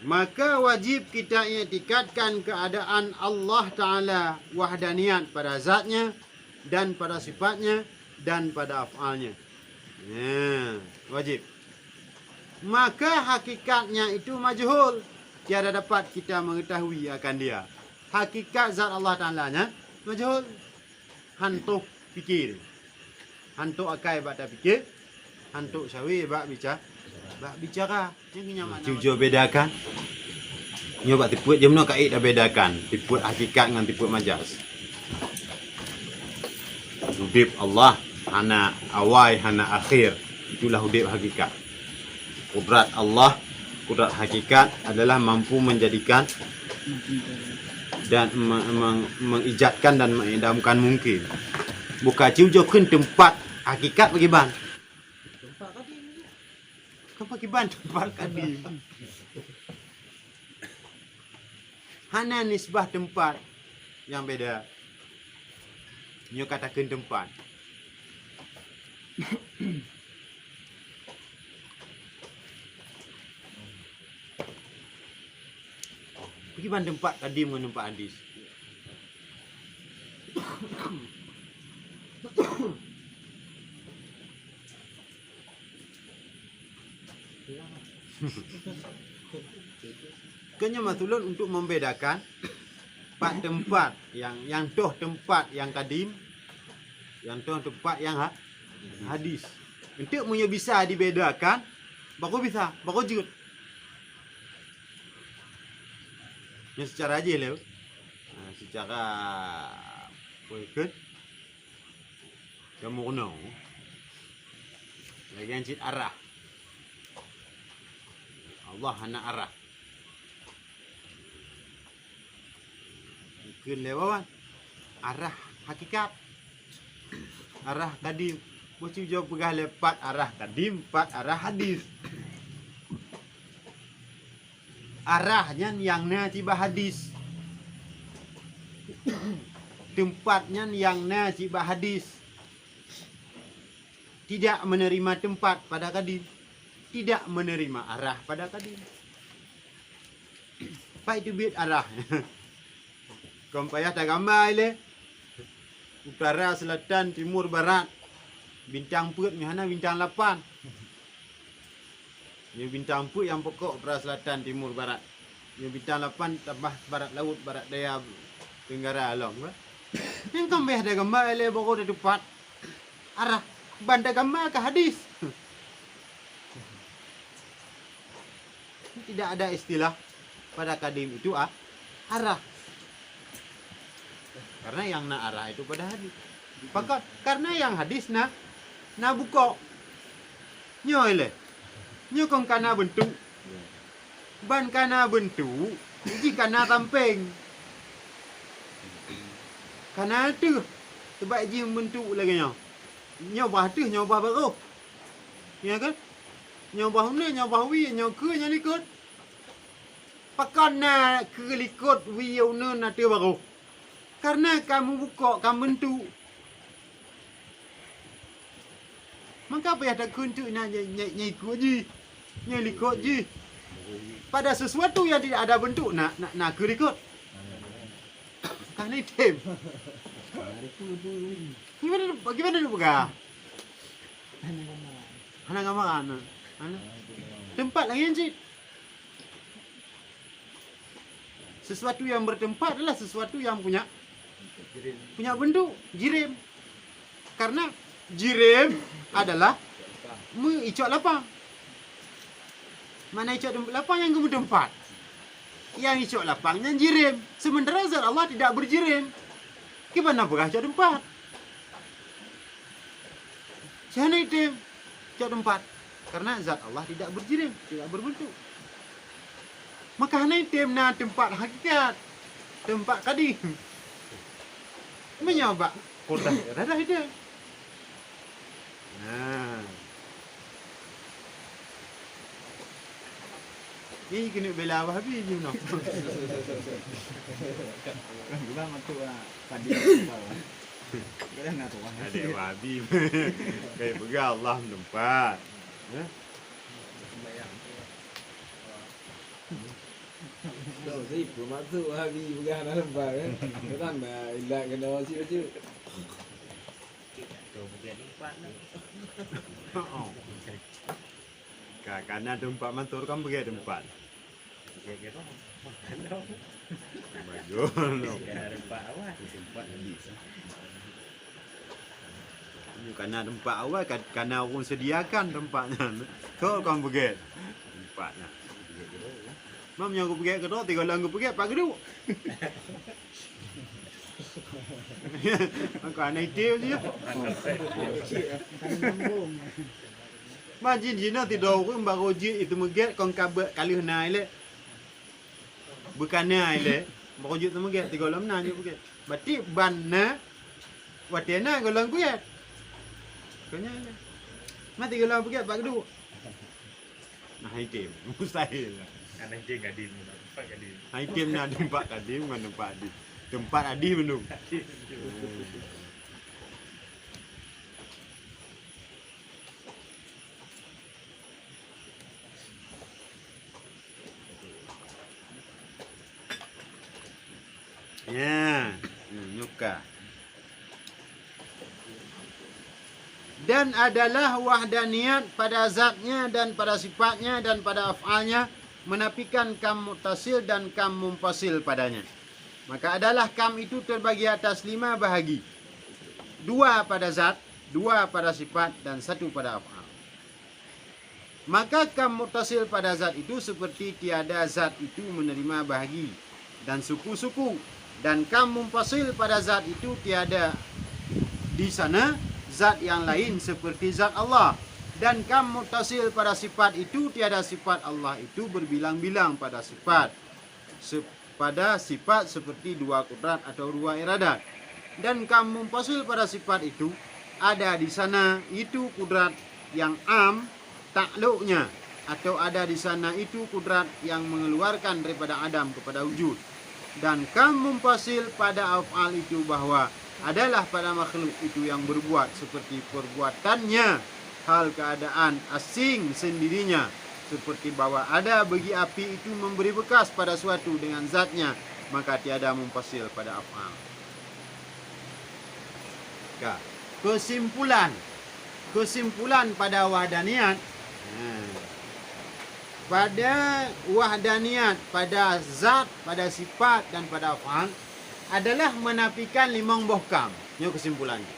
Maka wajib kita i'tikadkan keadaan Allah Ta'ala wahdaniyat pada zatnya dan pada sifatnya dan pada af'alnya. Wajib. Maka hakikatnya itu majhul. Tiada dapat kita mengetahui akan dia. Hakikat zat Allah Ta'ala-nya majhul. Hantuk fikir. Hantuk akai bak tak fikir. Hantuk syawi bak bicara. Jujur bedakan. Nyoba tipuat je mana kait dah bedakan. Tipuat hakikat dengan tipuat majas. Hudib Allah hana awal hana akhir. Itulah hudib hakikat. Kudrat Allah, kudrat hakikat adalah mampu menjadikan dan mengijadkan dan mengidamkan mungkin. Bukan ciujokin tempat hakikat bagi ban. Kau pakai ban tempat kadim. Hana nisbah tempat yang beda. Nyo katakan tempat. Pergi ban tempat kadim dengan tempat hadis. Kenya matulun untuk membedakan tempat yang toh tempat yang kadim, yang toh tempat yang hadis. Untuk punya bisa dibedakan, baru jut. Yang secara aja leh, secara poiket, kemurno, lagi yang cit arah. Allah hana arah. Mungkin lewat arah hakikat, arah kadim. Mesti jawab pegah lepat arah kadim, pat arah hadis. Arahnya yang na tiba hadis. Tempatnya yang na tiba hadis. Tidak menerima tempat pada kadim. Tidak menerima arah pada kadim. Pak itu bid arah. Kompayah tak gambar le. Utara, selatan, timur, barat. Bintang put mana bintang 8. Ini bintang put yang pokok utara, selatan, timur, barat. Ini bintang 8 tambah barat laut, barat daya, tenggara along. Yang kompayah tak gambar le baru dah tepat. Arah bandar gambar ke hadis. Tidak ada istilah pada kadim itu arah. Karena yang na arah itu pada hadis. Maka karena yang hadis na buka. Nyo ile. Nyo kong kana bentuk. Ban kana bentuk, uji kana tamping. Kana tu sebab ji bentuk lagi nyo. Nyo bah tu nyo bah baru. Ya kan? Nyo bah ni nyo bah wi nyo ke nyo likut. Pakan na ke likut wi una na tu baru. Karena kamu buka, kamu bentuk. Maka apa yang tak kuntuk nyai ikut je. Nyai likut je. Pada sesuatu yang tidak ada bentuk, nak ikut. Karena item. Gimana dia pegang? Anak gambaran. Tempat lagi yang cik. Sesuatu yang bertempat adalah sesuatu yang punya bentuk, jirim. Karena jirim adalah icok lapang. Mana icok lapang yang kamu tempat? Yang icok lapangnya jirim. Sementara zat Allah tidak berjirim. Gimana berah icok tempat? Sana itu icok tempat. Karena zat Allah tidak berjirim, tidak berbentuk. Maka hanya item na tempat hakikat, tempat kadim. Menyoba kodah ada ide. Nah. Ini kena bela Wahabi je no. Bukan matu tadi. Kalian nak tuan. Ada Wahabi. Kayak pegang Allah tempat. siapa masuk hari pegang dalam bar kan. Orang nak ilat kena siapa. Oh. Karena tempat mantur kan begitu tempat. Karena tempat awal karena orang sediakan tempatnya. Kau kan begitu tempatnya. Mam yang aku pergi ke tu, tiga orang aku pergi, pak kedua. Aku anak itu je. Majin jina tidur aku baru je itu megat kong kabel kali henai le. Bukannya le. Baru je tu megat tiga orang nanya pergi. Berarti banna watena golong ku ya. Kanya le. Mati tiga orang pergi pak kedua. Nah itu mustahil. Anak je gadim, tempat gadim. Item nak tempat tadi bukan tempat adi. Tempat adi belum. Ya, nyuka. Dan adalah wahdaniyat pada zatnya dan pada sifatnya dan pada af'alnya, menafikan kam muttasil dan kam mumpasil padanya. Maka adalah kam itu terbagi atas 5 bahagi. 2 pada zat, 2 pada sifat dan 1 pada af'al. Maka kam muttasil pada zat itu seperti tiada zat itu menerima bahagi dan suku-suku. Dan kam mumpasil pada zat itu tiada di sana zat yang lain seperti zat Allah. Dan kam muttasil pada sifat itu tiada sifat Allah itu berbilang-bilang pada sifat. Pada sifat seperti 2 kudrat atau 2 iradat. Dan kam mumpasil pada sifat itu ada di sana itu kudrat yang am takluknya, atau ada di sana itu kudrat yang mengeluarkan daripada adam kepada wujud. Dan kam mumpasil pada af'al itu bahwa adalah pada makhluk itu yang berbuat seperti perbuatannya, hal keadaan asing sendirinya, seperti bahwa ada bagi api itu memberi bekas pada suatu dengan zatnya, maka tiada mumpasil pada af'al. Kesimpulan pada wahdaniyat, pada wahdaniyat, pada zat, pada sifat dan pada af'al adalah menafikan 5 buah kam. Ini kesimpulannya.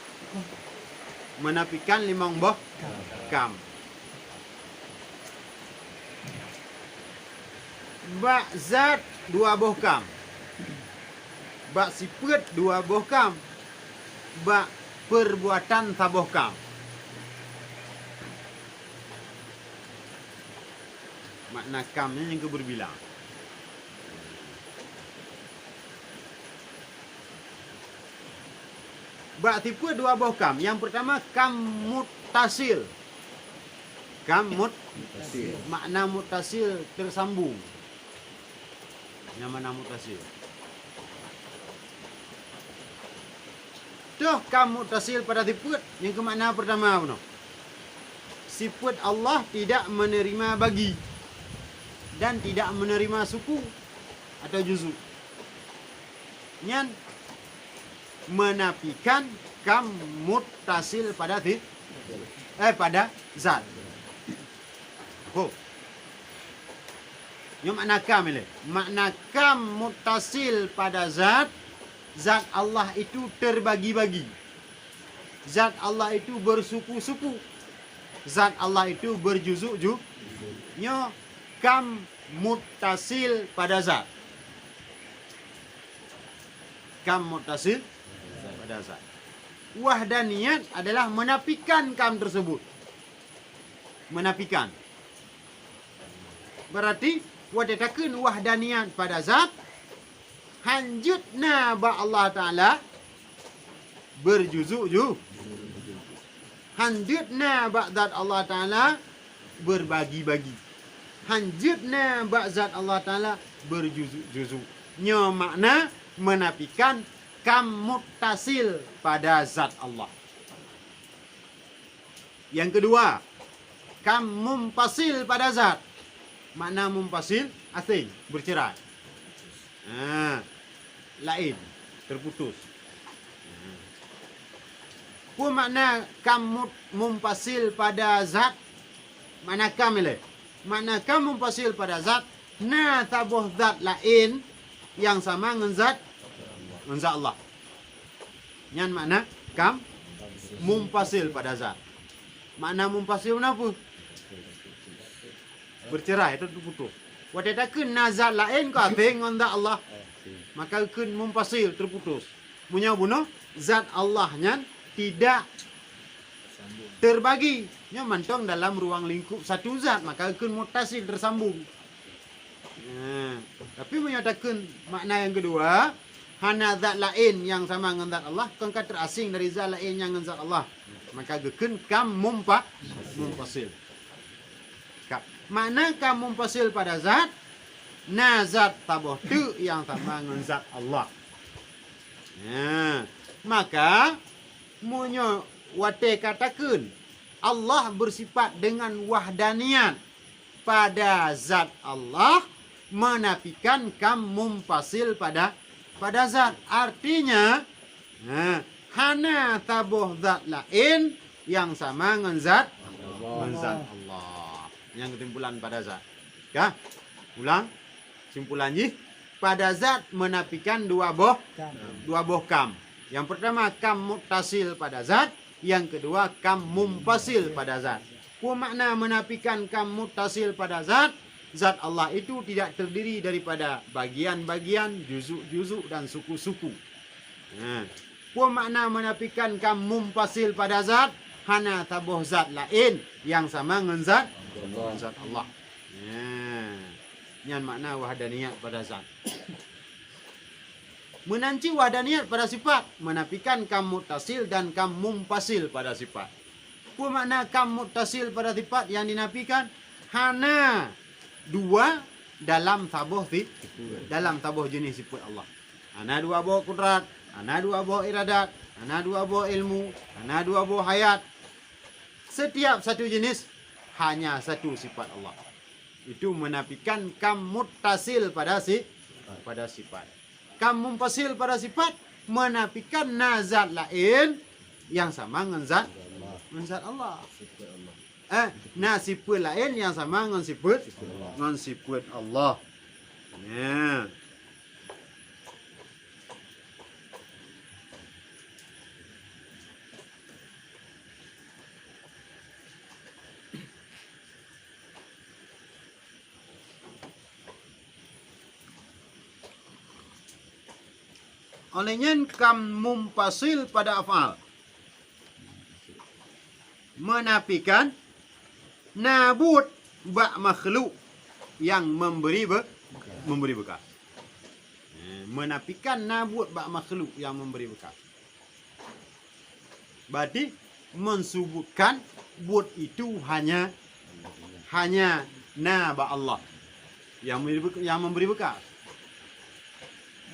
Menafikan 5 buah kam. Bak zat 2 buah kam. Bak sifat 2 buah kam. Bak perbuatan 3 buah kam. Makna kamnya yang berbilang. Bak tipe 2 buah kam. Yang pertama kam muttasil. Kam muttasil. Makna muttasil tersambung. Yang mana muttasil? Tuh kam muttasil pada tipe yang ke makna pertama apa no? Sifat Allah tidak menerima bagi dan tidak menerima suku atau juzu. Nyan menafikan kam muttasil pada pada zat. Oh. Yang makna kam ini. Makna kam muttasil pada zat. Zat Allah itu terbagi-bagi. Zat Allah itu bersuku-suku. Zat Allah itu berjuzuk-juzuk. Nyo kam muttasil pada zat. Kam muttasil pada zat. Wahdaniyat adalah menafikan kam tersebut. Menafikan. Berarti wadatakeun wahdaniyat pada zat, hanjutna ba Allah Ta'ala berjuzuk-juzuk. Hanjutna ba zat Allah Ta'ala berbagi-bagi. Hanjutna ba zat Allah Ta'ala berjuzuk-juzuk. Nyo makna menafikan kam muttasil pada zat Allah. Yang kedua, kam mumpasil pada zat. Makna mumpasil asing, bercerai. Lain, terputus. Apa makna kam mumpasil pada zat? Makna kam ile? Makna kam mumpasil pada zat, na tabuh zat lain yang sama dengan zat Allah. Yang makna kam mumpasil pada zat. Makna mumpasil apa? Bercerai itu terputus. Wadadakeun na zat lain ka dengan zat Allah. Maka keun mumpasil terputus. Punya bunuh zat Allahnya tidak terbagi. Nya mantong dalam ruang lingkup satu zat, maka keun mutasil tersambung. Tapi menyatakan makna yang kedua, hana zat lain yang sama dengan zat Allah, kan terasing dari zat lain yang dengan zat Allah. Maka keun kam mumpasil. Makna kam mumpasil pada zat, na zat tabuh tu yang sama dengan zat Allah. Maka munyo wate katakan Allah bersifat dengan wahdaniyat pada zat Allah, menafikan kam mumpasil pada zat. Artinya hana tabuh zat lain yang sama dengan zat Allah. Yang kesimpulan pada zat. Ya? Ulang. Simpulannya pada zat menafikan dua boh kam. Yang pertama kam muttasil pada zat, yang kedua kam mumpasil pada zat. Apa makna menafikan kam muttasil pada zat? Zat Allah itu tidak terdiri daripada bagian-bagian, juzuk-juzuk dan suku-suku. Apa makna menafikan kam mumpasil pada zat? Hana tabuh zat lain yang sama dengan zat Allah. Yang makna wahdaniyat pada zat. Menanci wahdaniyat pada sifat, menafikan kam muttasil dan kam mumpasil pada sifat. Apa makna kam muttasil pada sifat yang dinafikan? Hana dua dalam tabuh jenis sifat Allah. Hana dua buah kudrat, hana dua buah iradat, hana dua buah ilmu, hana dua buah hayat. Setiap satu jenis hanya satu sifat Allah. Itu menafikan kam muttasil pada sifat. Kam mumpasil pada sifat menafikan nazat lain yang sama dengan zat Allah. Sifat lain yang sama dengan sifat Allah. Olehnya kam mumpasil pada afal menafikan nabut ba makhluk yang memberi bekas. Menafikan nabut ba makhluk yang memberi bekas. Berarti mensubutkan but itu hanya ba Allah yang memberi bekas.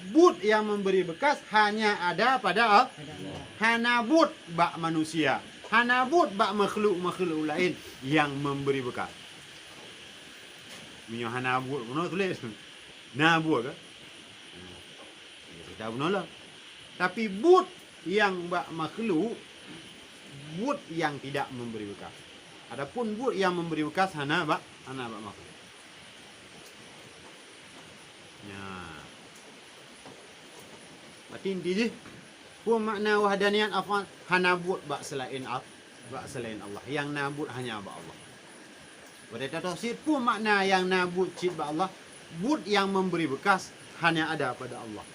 But yang memberi bekas hanya ada pada Allah. Hana but bak manusia. Hana but bak makhluk lain yang memberi bekas. Minyak hana but pun tulis. Na but ke? Kita pun lah. Tapi but yang bak makhluk, but yang tidak memberi bekas. Adapun but yang memberi bekas hana bak makhluk. Ya. Berarti inti je. Apa makna wahdaniyat afal? Hanabut bak selain Allah. Yang nabut hanya bak Allah. Pada tafsir apa makna yang nabut cip bak Allah? But yang memberi bekas hanya ada pada Allah.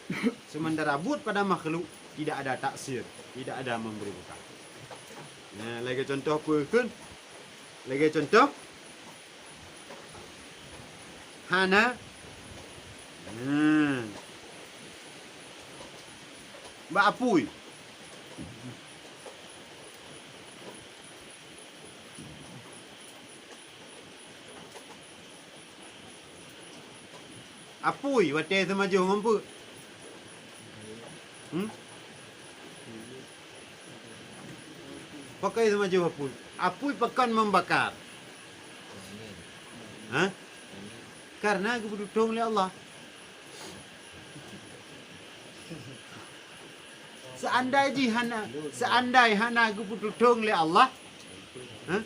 Sementara but pada makhluk tidak ada taksir, tidak ada memberi bekas. Nah, lagi contoh apa kan? Lagi contoh. Hana Mbak Apui. Apui wate semaju mampu. Pakai semaju apui. Apui pekan membakar. Karena kebutuhan oleh Allah. seandai hana gu pututong le Allah. Ha?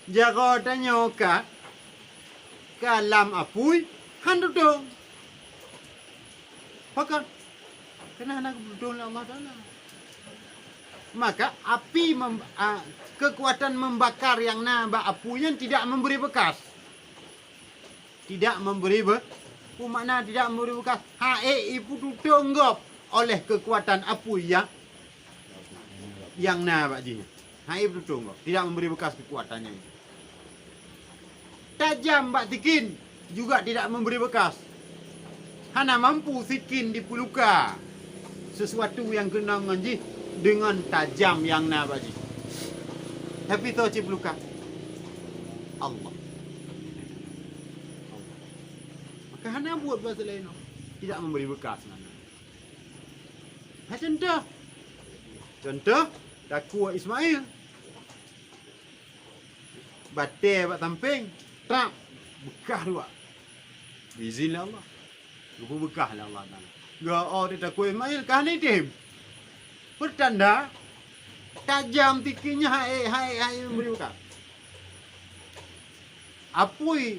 Jaga tanya ka kalam apui han tutong. Pakan. Kena hana gu pututong le Allah Taala. Maka kekuatan membakar yang naba apunya tidak memberi bekas. Tidak memberi makna tidak memberi bekas. Ipu tutunggop oleh kekuatan apu yang naba jinya. Ipu tutunggop tidak memberi bekas kekuatannya itu. Tajam bak tikin juga tidak memberi bekas. Hana mampu sikin di puluka sesuatu yang kena nganji dengan tajam yang naba ji. Tapi tu cip luka Allah. Maka hana buat bahasa lain tidak memberi bekas nana. Contoh dakwa Ismail. Bate bak tamping, tak bekah dua. Izin Allah. Lupa bekah lah Allah Taala. Ga dia dakwa Ismail kan itim. Bertanda tajam tikinya hai memberi bekas. Apui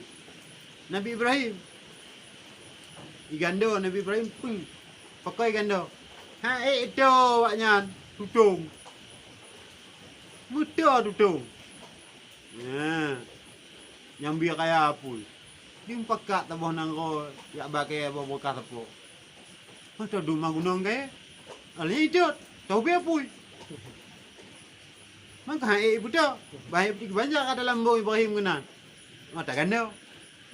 Nabi Ibrahim. Igando Nabi Ibrahim pun pakai gando. Itu waknya tutung. Muda tutung. Nyambi kaya apui. Dia pakat tabah nangko ya bakai bawa bekas apa. Mata rumah gunung kaya. Ali itu tahu be apui. Maka ibu tu baik banyak ada lambung Ibrahim kena. Mata gando.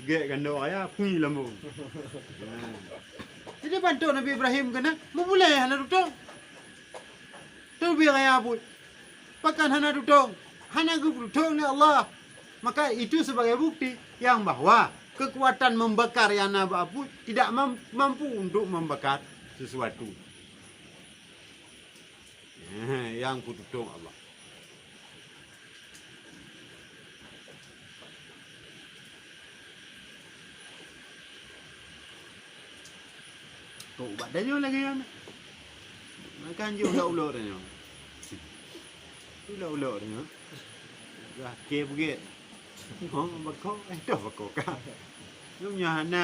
Gek gando kaya punyi lambung. Jadi bantu Nabi Ibrahim kena memulai hana tutong. Tu biar kaya apui. Pakan hana tutong. Hana tutong ni Allah. Maka itu sebagai bukti yang bahwa kekuatan membakar yang naba apui tidak mampu untuk membakar sesuatu. Yang kututong Allah. Kau badannya lagi kan? Makan je ular-ular dia. Ular-ular dia. Dah ke bukit. Bakok dah bakok kan. Lumnya hana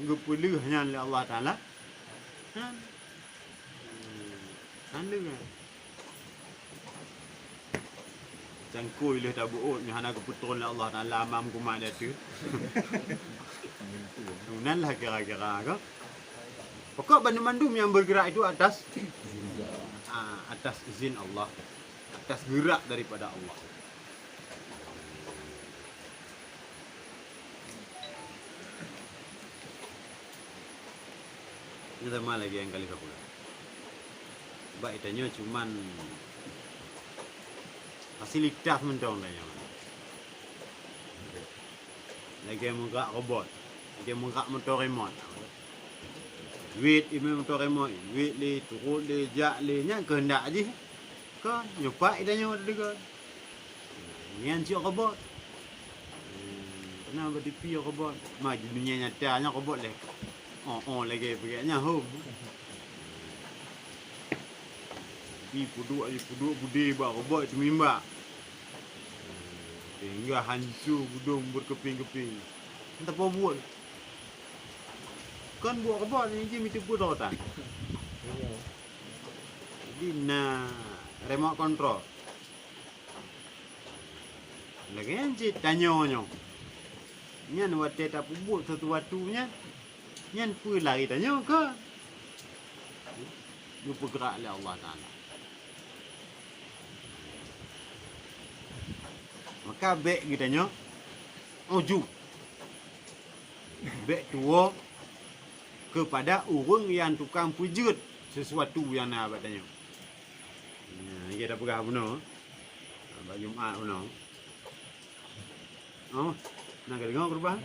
gupulu hanya Allah Taala. Anda kan. Cangkui le tak buut ni hana keputul Allah Taala amam kumat dia tu. Nunan lah kira-kira ke. Pokok bandum-bandum yang bergerak itu atas izin Allah, atas gerak daripada Allah. Ini sama lagi yang kali kapula. Sebab itanya cuman fasilitas mentong tanya. Lagi menggerak robot, lagi menggerak motor remote. Duit ini motor remote, duit le, turut le, jak le, nya kehendak aje. Kan nyopak itanya ada juga. Ni ancik robot. Kena bertipi robot. Maju dunia nyatanya robot le. Lagi pegaknya home. Puduk budi bak robot itu mimba. Hingga hancur budung berkeping-keping. Entah apa buat. Kan buat robot ni je mesti pun tak. Jadi remote control. Lagi ancik tanya-nya. Nyan wate tak buat sesuatunya. Nyan pun lari tanya ke. Dia bergerak oleh Allah Taala. Maka baik kitanya uju. Baik tua kepada orang yang tukang pujut sesuatu yang nak batanya. Dia dah pegah benar. Bagi Jumaat benar. Nak dengar kurban?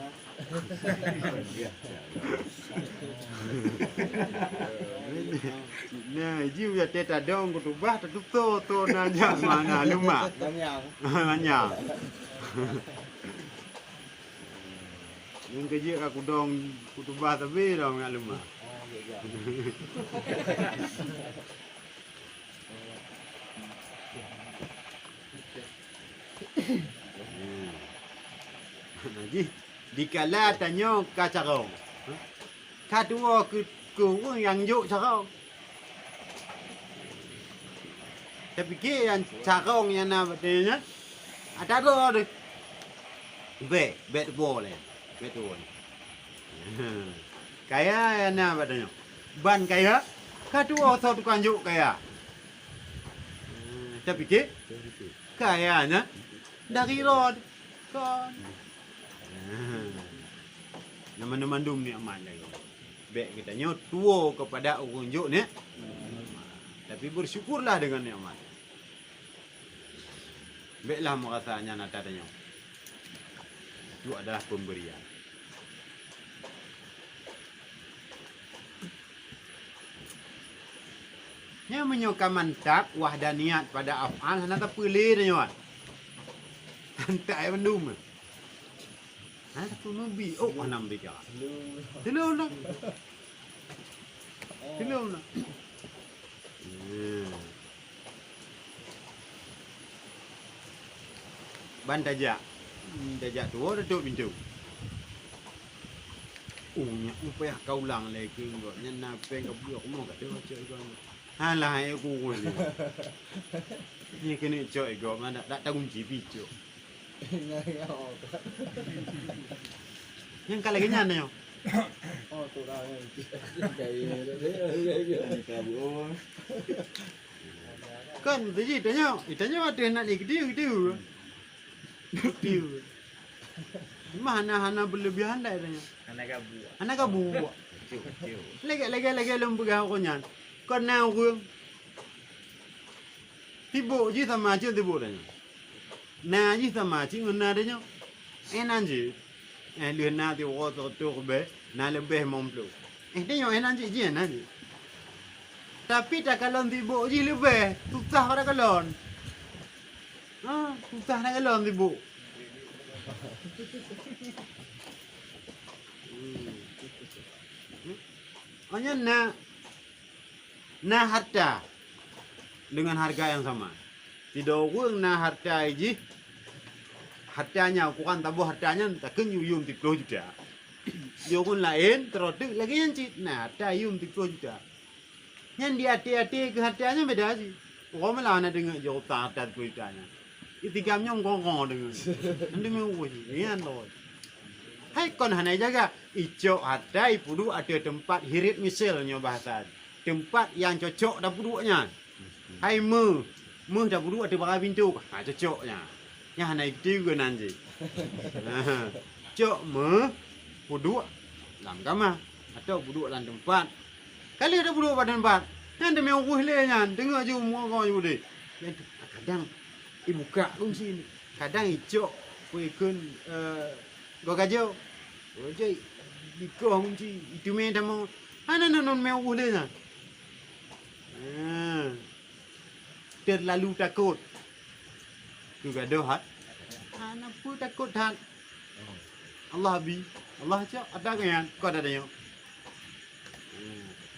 Nah, jiu ya teta dong kutubah tutup to nanya mana luma. Nanya. Yang kerja aku dong kutubah tapi dong nak luma. juga. Lagi dikala tanya ka carong. Kadua ke yang juk carong. Tapi ke yang carong yang na betenya. Ada go de. Bet boleh. Bet boleh. Kaya yang na betenya. Ban kaya kadua thot kan juk kaya. Tapi ke kayanya dari rod kan. Nama mandum ni aman lagi. Baik kita nyo tua kepada orang juk ni. Tapi bersyukurlah dengan nikmat. Baiklah merasanya nak tanya. Itu adalah pemberian. Yang menyoka mantap wahdaniyat pada af'al hana tak pilih dia nyo. Tak ai mandum. Ha tu nabi oh anam dia. Telur nak. Telur nak. Ban tajak. Tajak tu duduk pintu. Nya upaya kau lang lagi kau nyana peng kau buat mau kat dia cak kau. Halah aku ni. Ni kena cak kau mana tak tahu kunci picu. Yang kali kenyan ni. Oh, tu dah yang kayak Kabur. Kan tadi tanya ada nak ni gede. Mana berlebihan dah tanya. Anak kabu. Lagi lembut kau nyan. Kau nak orang. Tibo je sama je tibo tanya. Na je sama je ngena tanya. Enan je. Luen na ti wo tu be na lebih momplu. Tanya enan je enan je. Tapi tak kalon tibo je lebih. Susah pada kalon. Susah nak kalon tibo. Hanya na harta dengan harga yang sama. Tidak orang na harta ini hartanya kurang tabu hartanya tak kenyuyum 30 juta. Dia orang lain terodek lagi yang cit. Nah, harta yum 30 juta. Yang di hati-hati ke hartanya beda sih. Orang malah nak dengar jauh harta 30 juta nya. Itigam nyong kong dengar. Anda mau ni ando. Hai kon hanai jaga ijo ada ipudu ada tempat hirit misalnya bahasa. Tempat yang cocok dah puduknya. Hai mu dah puduk ada berapa pintu. Cocoknya. Yang hanai itu ke nanti. Cok puduk dalam kamar atau puduk dalam tempat. Kali ada puduk pada tempat. Yang demi orang lehnya dengar je muka je boleh. Kadang buka kunci ni. Kadang ijo kuikun gua kajau. Ojai dikoh kunci itu main tamu. Non mau boleh nah. Terlalu takut. Juga dohat. Anak pun takut hat. Allah cak ada kan kau ada tanya.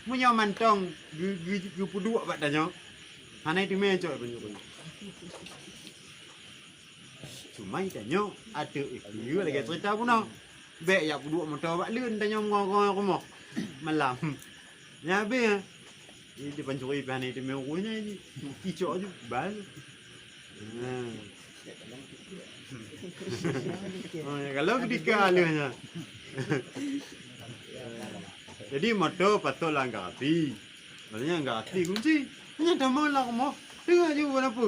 Punya mantong gu puduk buat tanya. Hanai tu main cak punya. Cuma tanya ada dia lagi cerita pun nak. Baik ya puduk motor buat lun tanya ngong rumah. Malam. Nyabe. Ini pencuri pan itu mewunya ini. Kicau je bal. Kalau ketika alihnya. Jadi motor patut langgar hati. Maksudnya langgar hati kunci. Hanya dah malam rumah. Dengar je buat apa.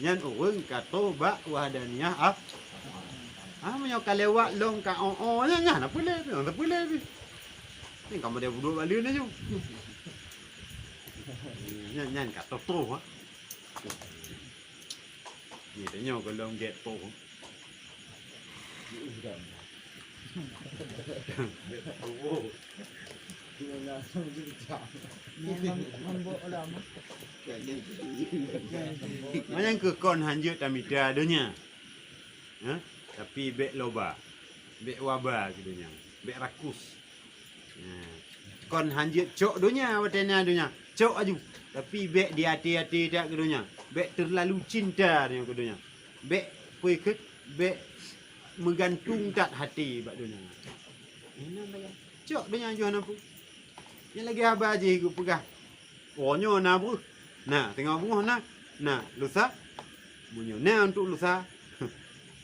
Nyan orang kata bak wahdaniyah menyoka lewat long ka nya nak boleh tak boleh ni kamu dia duduk balik ni je nyan kata tu ni tanya kalau get tu Macam ke kon hanjut tamida adanya. Tapi bek loba. Bek wabah gitu nya. bek rakus. Kon hanjit cok dunia watena dunia. Cok aju. Tapi bek di hati-hati tak ke dunia. Bek terlalu cinta dia ke dunia. Bek puiket bek menggantung tak hati bak dunia. Ini lagi. Cok dunia jual nampu. Yang lagi abah aja ikut pegah. Oh nyo na bro. Nah, tengok bunga nah. Nah, lusa. Munyo nah untuk lusa.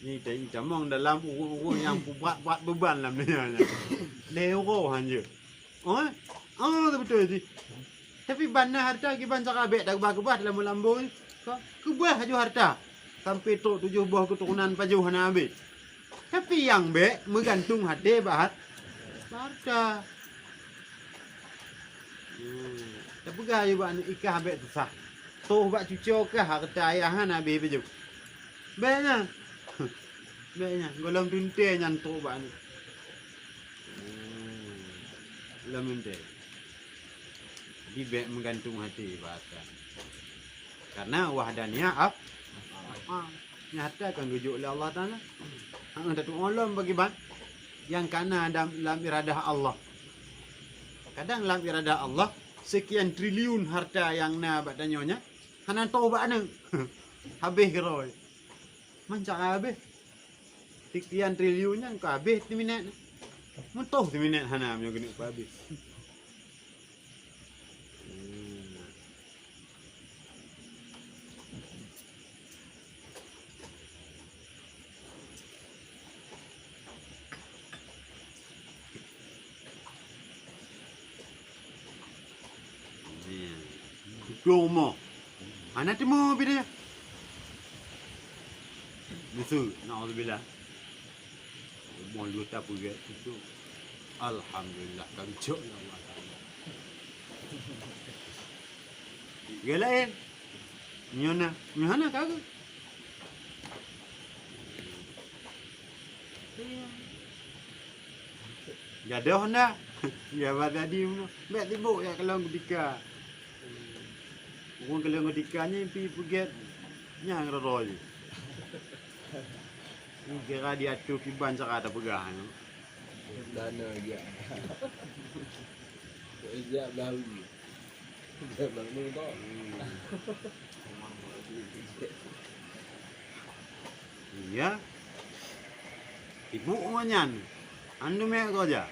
Ni tadi camong dalam urut-urut yang buat beban dalam dunia. Lero hanya. Oh, betul sih. Tapi bana harta ki ban sakabek dak bah-bah dalam lambo ni. Kebah aju harta. Sampai tok 7 buah keturunan pajuh hana habis. Tapi yang bek menggantung hati bahat harta. Tapi gaya buat ikah bek susah. Toh buat cucu ke harta ayahan habis pajuh. Beknya. Beknya golong tunte nyantuk buat ni. Lemente. Di bek menggantung hati bahasa. Karena wahdaniyah nyata kan rujuk oleh Allah Taala. Datuk ulum bagi ban yang kana dalam iradah Allah. Kadang dalam iradah Allah sekian triliun harta yang na bak tanyonya hanan taubat nang. Habis geroi. Mancak habis. Sekian triliunnya kau habis 3 minit. Mentoh 3 minit hana menyo gini kau habis. Domo. Anak temu bida. Musuh, naudzubillah. Mau lu tak punya itu. Alhamdulillah kami cok Allah Taala. Gelain. Nyona kagak. Gadoh ndak? Ya tadi mek tibuk ya kalau ketika orang kalau ketikanya pi puget nyang roroy. Ni kira dia tu kiban cakap ada pegang. Dana dia. Ejak belahu. Ejak belahu tu. Iya. Ibu manyan. Anu mek ko aja.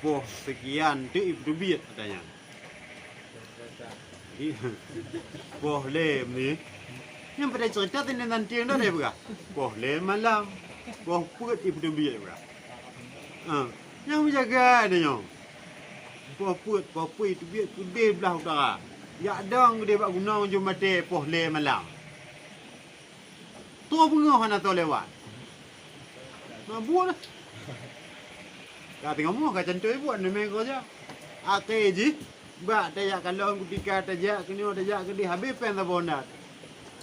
Boh sekian tu ibu duit katanya. Boh lem ni. Yang pada cerita tentang nanti yang dah berah. Boh lem malam. Boh put ibu duit berah. Yang menjaga dia. Boh put itu duit gede belah utara. Ya dong dia buat guna untuk mati boh lem malam. Tu bunga hana tu lewat. Buat lah. Kau tengok mu kau cantik buat ni mereka je. Ate je. Bak tajak kalau ketika tajak kini tajak ke dia habis pen tak bondat.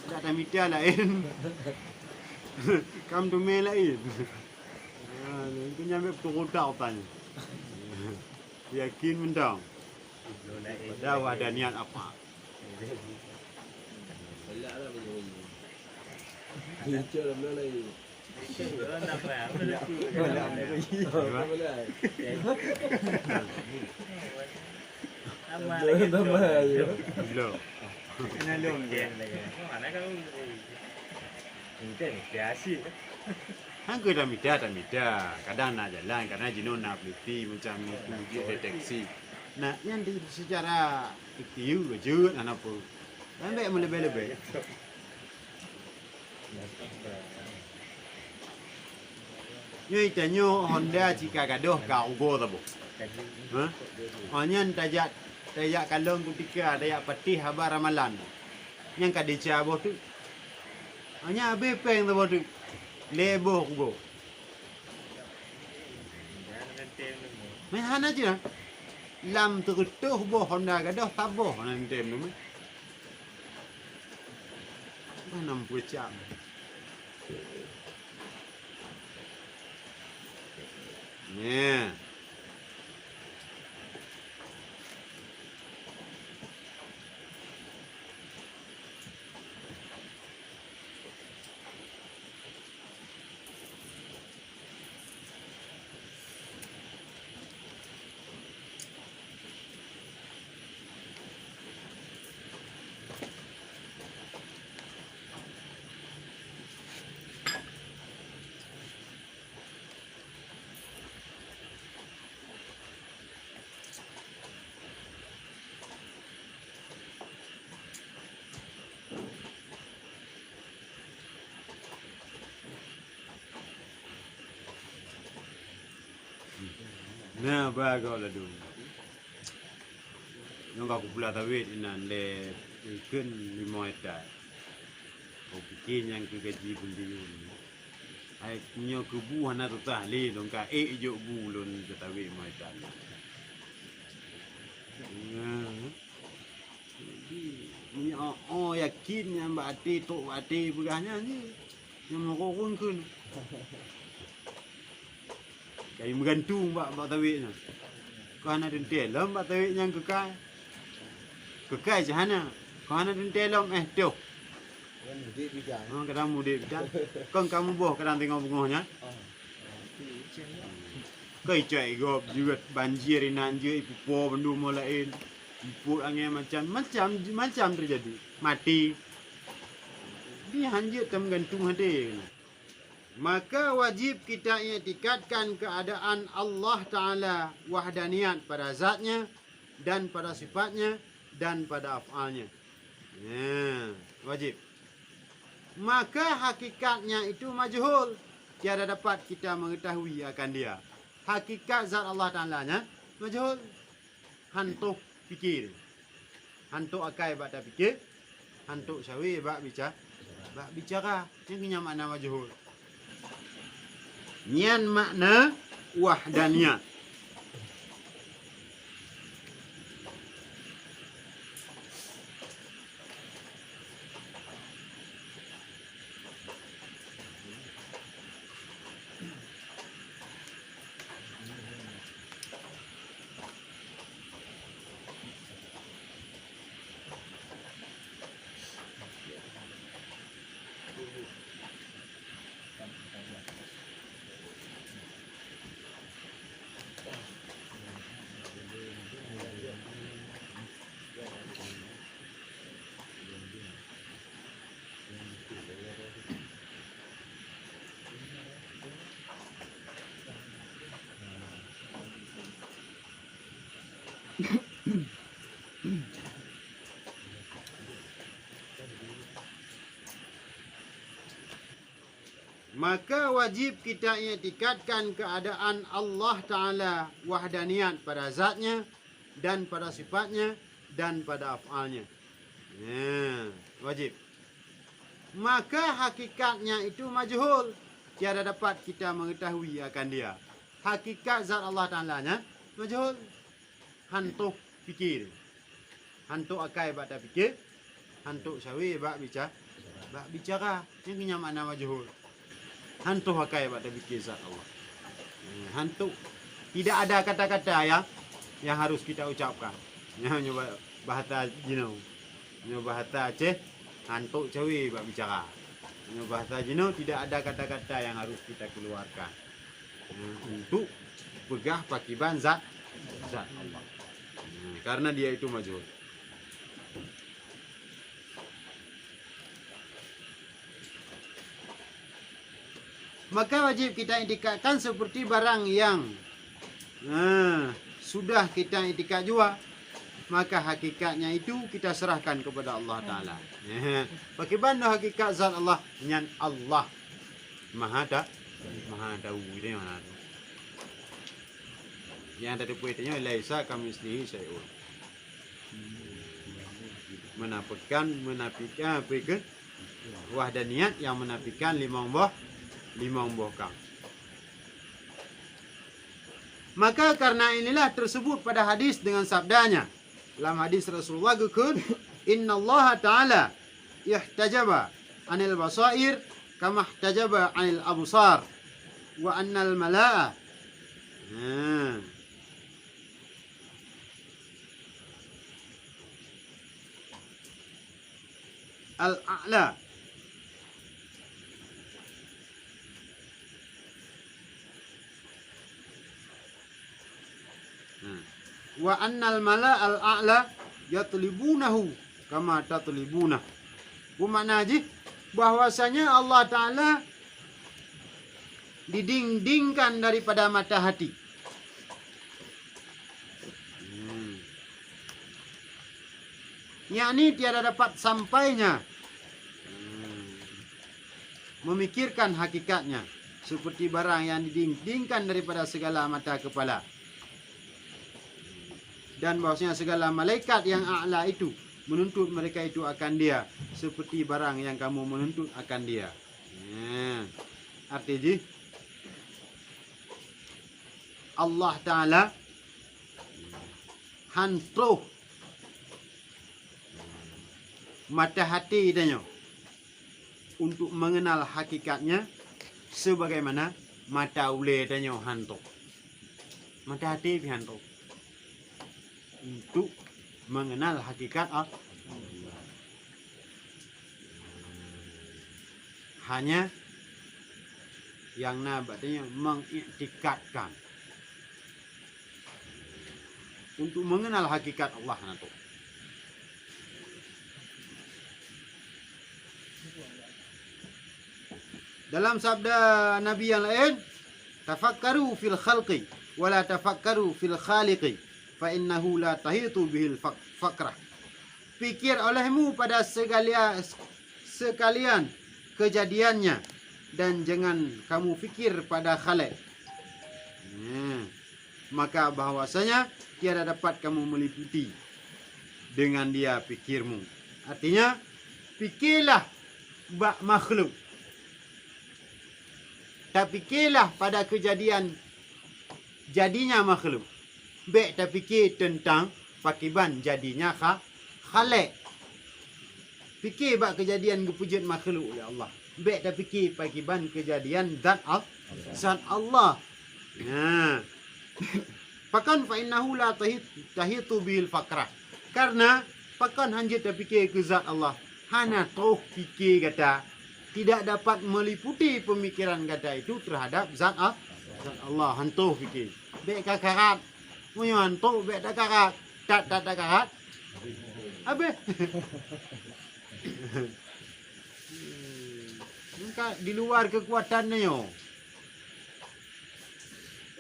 Tak ada mita lain. Kam tu main lain. Itu nyampe turun tau tanya. Yakin mendang. Dah ada niat apa? Elak lah begini. Kicau lah belum lagi. Orang nak faham. Amal lagi Tambah aja. Belum. Nalung je. Mana kau? Ini ni biasa. Hang ke dah mita. Kadang nak jalan, kadang jenuh nak peliti macam ni deteksi. Nah, yang di secara iktiu wujud apa. Sampai melebih-lebih. Ni tanyo Honda jika gaduh kau go tabu. Ha? Onyan tajak kalong ketika tajak patih habar ramalan. Yang kadica boh tu. Hanya abe peng tabu tu. Lebo go. Main hana je lah. Lam terutuh boh Honda gaduh taboh nan tem tu. Mana 60 jam. Yeah. Nah, bagus lah dulu. Yang aku pula tawit inan le ikan 5 hektar. Kau pikir yang ke gaji pun dia. Ai nyo ke bu hana tu tah le dong ka jo bu lon ke tawit 5 hektar. Nah. Ni yakin yang bati tok bati begahnya ni. Yang mau kun kun. Kayak menggantung mbak tawiknya. Kau hana dentel lom mbak tawik yang kekal. Kekal jahana. Kau hana dentel lom tu. Kan mudik bijak. Kadang mudik bijak. Kau kamu boh kadang tengok bungahnya. Kau cai gop juga banjir inanjir ipu bendu mulain. Ipu angin macam terjadi. Mati. Dia hanjir tem gantung hati. Maka wajib kita i'tikadkan keadaan Allah Ta'ala wahdaniyat pada zatnya dan pada sifatnya dan pada af'alnya. Wajib. Maka hakikatnya itu majhul. Tiada dapat kita mengetahui akan dia. Hakikat zat Allah Ta'ala-nya majhul. Hantuk fikir. Hantuk akai bak tak fikir. Hantuk syawi bak bicara. Yang punya makna majhul. Nian makna wahdaniyat. Maka wajib kita i'tikadkan keadaan Allah Ta'ala wahdaniyat pada zatnya dan pada sifatnya dan pada af'alnya. Wajib. Maka hakikatnya itu majhul. Tiada dapat kita mengetahui akan dia. Hakikat zat Allah Ta'ala-nya majhul. Hantuk fikir. Hantuk akai bak tak fikir. Hantuk syawi bak bicara. Yang punya makna majhul. Hantu hakai pada fikir zat Allah. Hantu tidak ada kata-kata yang harus kita ucapkan. Yang nyoba bahasa Jino. Nyoba bahasa Aceh, hantu cawi bak bicara. Nyoba bahasa Jino tidak ada kata-kata yang harus kita keluarkan. Untuk pegah pakiban zat Allah. Karena dia itu majhul. Maka wajib kita i'tikadkan seperti barang yang sudah kita i'tikad jua. Maka hakikatnya itu kita serahkan kepada Allah Ta'ala. Bagaimana hakikat zat Allah? Dengan Allah Maha tahu. Yang tadi poetnya laisa kamitslihi syai'un. Menafikan wahdaniyat yang menafikan lima buah kang. Maka karena inilah tersebut pada hadis dengan sabdanya. Dalam hadis Rasulullah gukun, Inna Allah Ta'ala yahtajaba anil basair kama ihtajaba anil absar wa annal mala'a. Al-a'la wa annal mala al-a'la yatlibunahu kama tatlibunah. Bermakna haji bahwasanya Allah Ta'ala didingdingkan daripada mata hati. Yakni tiada dapat sampainya memikirkan hakikatnya seperti barang yang didingdingkan daripada segala mata kepala. dan bahwasanya segala malaikat yang a'la itu menuntut mereka itu akan dia seperti barang yang kamu menuntut akan dia. Artinya Allah Ta'ala hantuh mata hati danyo untuk mengenal hakikatnya sebagaimana mata ule danyo hantuh. Mata hati hantuh untuk mengenal hakikat Allah. Hanya yang nabatnya mengiktikadkan untuk mengenal hakikat Allah itu. Dalam sabda Nabi yang lain, tafakkaru fil khalqi wala tafakkaru fil khaliqi fa innahu la tahitu bihil fakrah. Pikir olehmu pada sekalian kejadiannya dan jangan kamu fikir pada khalik. Maka bahwasanya tiada dapat kamu meliputi dengan dia pikirmu. Artinya fikirlah makhluk. Tak fikirlah pada kejadian jadinya makhluk. Baik tak fikir tentang pakiban jadinya khalik. Fikir bak kejadian kepujut makhluk oleh Allah. Baik tak fikir pakiban kejadian zat Allah. Pakan fa innahu la tahitu bil fakrah. Karena pakan hanya tak fikir ke zat Allah. Hana toh fikir kata tidak dapat meliputi pemikiran kata itu terhadap zat Allah. Hantuh fikir. Baik kakarat. Punya hantuh baik tak karat. Tak karat. Habis. Maka di luar kekuatannya yo.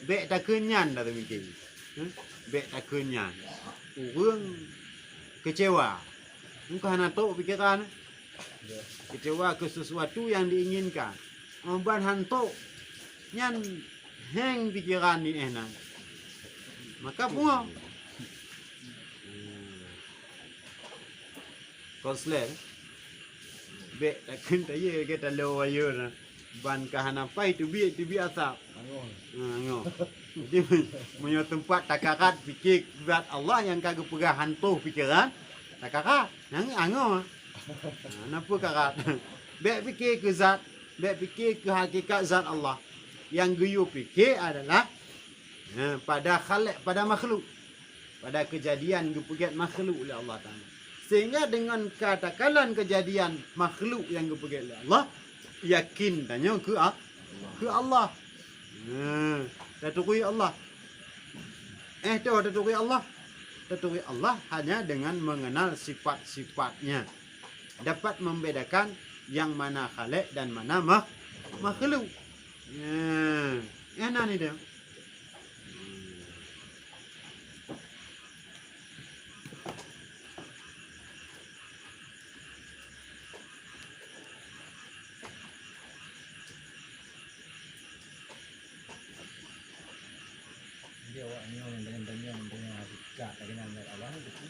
Bek tak kenyan dah mikir. Bek tak kenyan. Orang kecewa. Muka hana tok pikiran. Kecewa ke sesuatu yang diinginkan. Ban hantok nyan hang pikiran ni enak. Maka pungo. Konslet. Bek tak kenta ye kita lo ayo na. Ban kahana pai tu bi asap. Ngo. Jadi punya tempat takarat fikir zat Allah yang kagak pegah hantu pikiran. Takarat. Yang ango. Napa karat? Bek fikir ke zat, bek fikir ke hakikat zat Allah. Yang geyu fikir adalah pada khalik, pada makhluk. Pada kejadian gepegat makhluk oleh Allah Ta'ala. Sehingga dengan katakanlah kejadian makhluk yang gepegat oleh Allah, yakin tanya ke Allah. Taturi Allah. Taturi Allah. Taturi Allah hanya dengan mengenal sifat-sifatnya. Dapat membedakan yang mana khalik dan mana makhluk. Enak ni dia. Dia awak ni orang dengan hakikat dengan Allah itu pun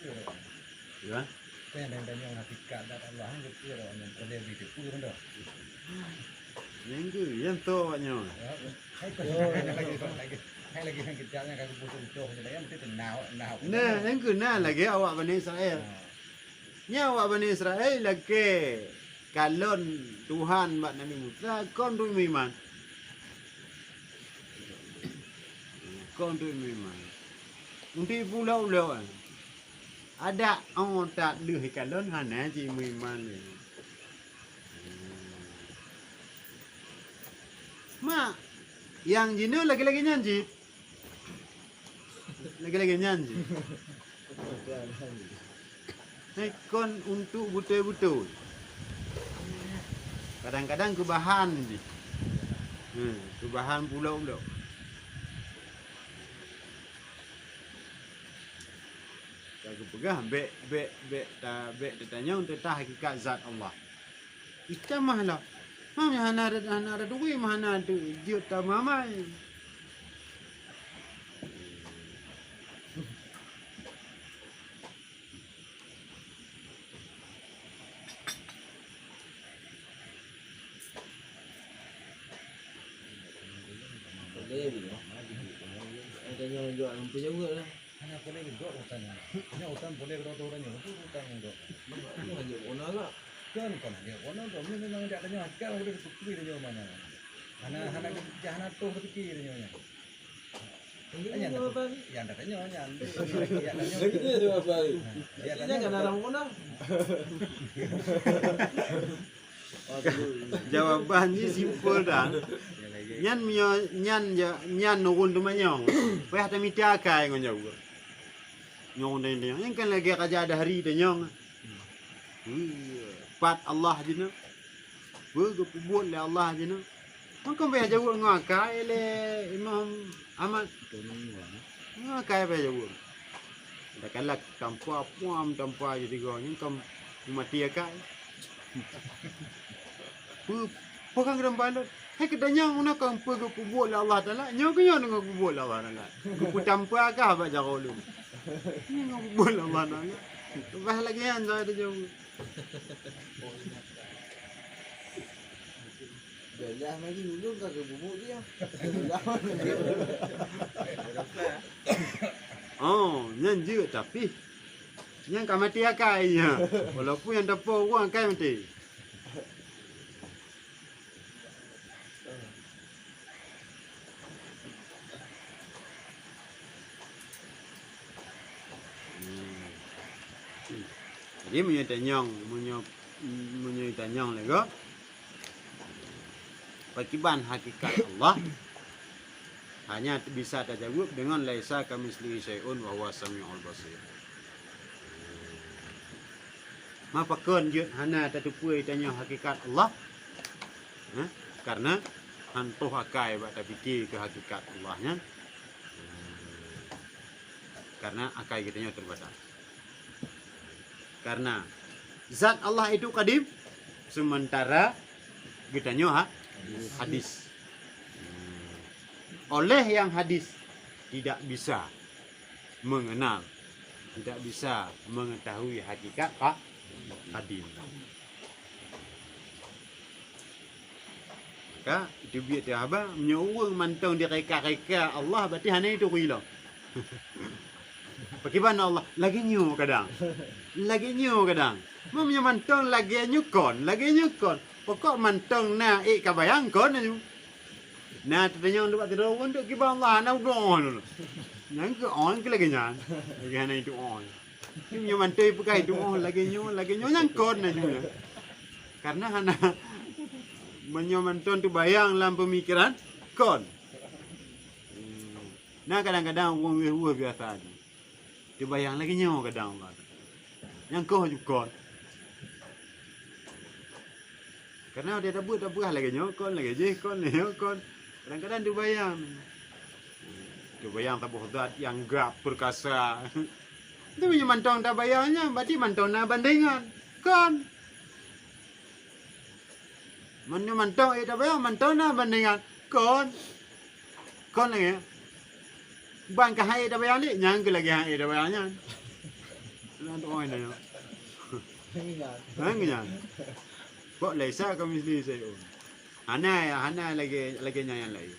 Ya. kan dengan hakikat dan Allah itu pun yang boleh itu pun dah. Yang tu awaknya. Hai lagi yang kerjanya kan butuh jadi mesti tenau. Nah, yang kena lagi awak Bani Israel. Nya awak Bani Israel lagi kalon Tuhan mak Nabi Musa kon tu iman. Kon tu iman. Unti pulau ada orang tak deh kalon hana ji iman ni. Mak yang jinu lagi-lagi nyanyi. Lagi-lagi nyanyi. Kon untuk betul-betul. Kadang-kadang kebahan je. Kebahan pulau-pulau. Kalau pegah bek tanya untuk tahu hakikat zat Allah. Kita mahlah. Mana hana ada duit mana ada dia tak mamai. Saya bila. Ada yang jual rumput juga lah. Hanya boleh juga hutannya. Hanya hutan boleh kalau orangnya itu hutannya itu. Ini aja ona lah. Kan kan dia orang tu memang dia ada nyawa kan udah tukui dia mana. Hana jahana tu tukui dia nyawa. Ini apa? Yang ada nyawa yang. Lagi dia apa? Dia Ini kan orang ona. Jawabannya simpel dah. Nyan nurun tu manyong. Peh hata mitia kai ngon jauh. Nyong dia. Yang kan lagi kerja ada hari dia nyong. Pat Allah jina. Buat le Allah jina. Mungkin peh jauh ngakai le Imam Ahmad. Ngakai peh jauh. Dah kalak tanpa puam tanpa jadi go ni kam mati akai. Pegang dalam balut. Hai kedanya una kam pe ke kubur Allah Taala. Nyo ke nyo dengan kubur Allah Taala. Ku tanpa akah ba jaro lu. Ni dengan kubur Allah Taala. Bah lagi an ada jauh. Belah lagi dulu tak ke bubuk dia. Oh, nyan je tapi nyan kam mati akai nya. Walaupun yang depo orang akai mati. Jadi menyetanyong lego. Pakiban hakikat Allah hanya bisa terjawab dengan laisa kamitslihi syai'un wa huwa samiul basir. Mapakeun je hana tatupui tanya hakikat Allah. Karena hantu akai ba fikir ke hakikat Allahnya. Karena akai kitanya terbatas. Karena zat Allah itu kadim, sementara kita nyoha hadis. Oleh yang hadis tidak bisa mengenal, tidak bisa mengetahui hakikat kadim. Maka itu biar dia apa menyuruh mantau dia reka-reka Allah berarti hanya itu hilang. Bagaimana Allah lagi nyu kadang. Mau mantong lagi nyukon. Pokok mantong na kabayang kon aja. Na tanya untuk tidur untuk kibar Allah na udon. Nang ke on ke lagi nyan. Lagi hana itu on. Ini mantoi pakai itu on lagi nyu yang kon aja. Karena hana menyamantong tu bayang dalam pemikiran kon. Nah kadang-kadang orang biasa aja. Dia bayang lagi nyawa kadang Allah. Yang kau juga. Karena dia tak buat lagi nyawa kon lagi je kon. Kadang-kadang dia bayang. Dia bayang tak berhormat yang gap perkasa. Dia punya mantong tak bayangnya, berarti mantong na bandingan. Kon. Mana mantong tak bayang mantong na bandingan. Kon lagi. Bang kahai tak bayang ni, nyang ke lagi hai tak bayangnya. Lan tu oi na. Hang nyang. Kok laisa kamitslihi syai'un. Hana lagi nyanyi lagi.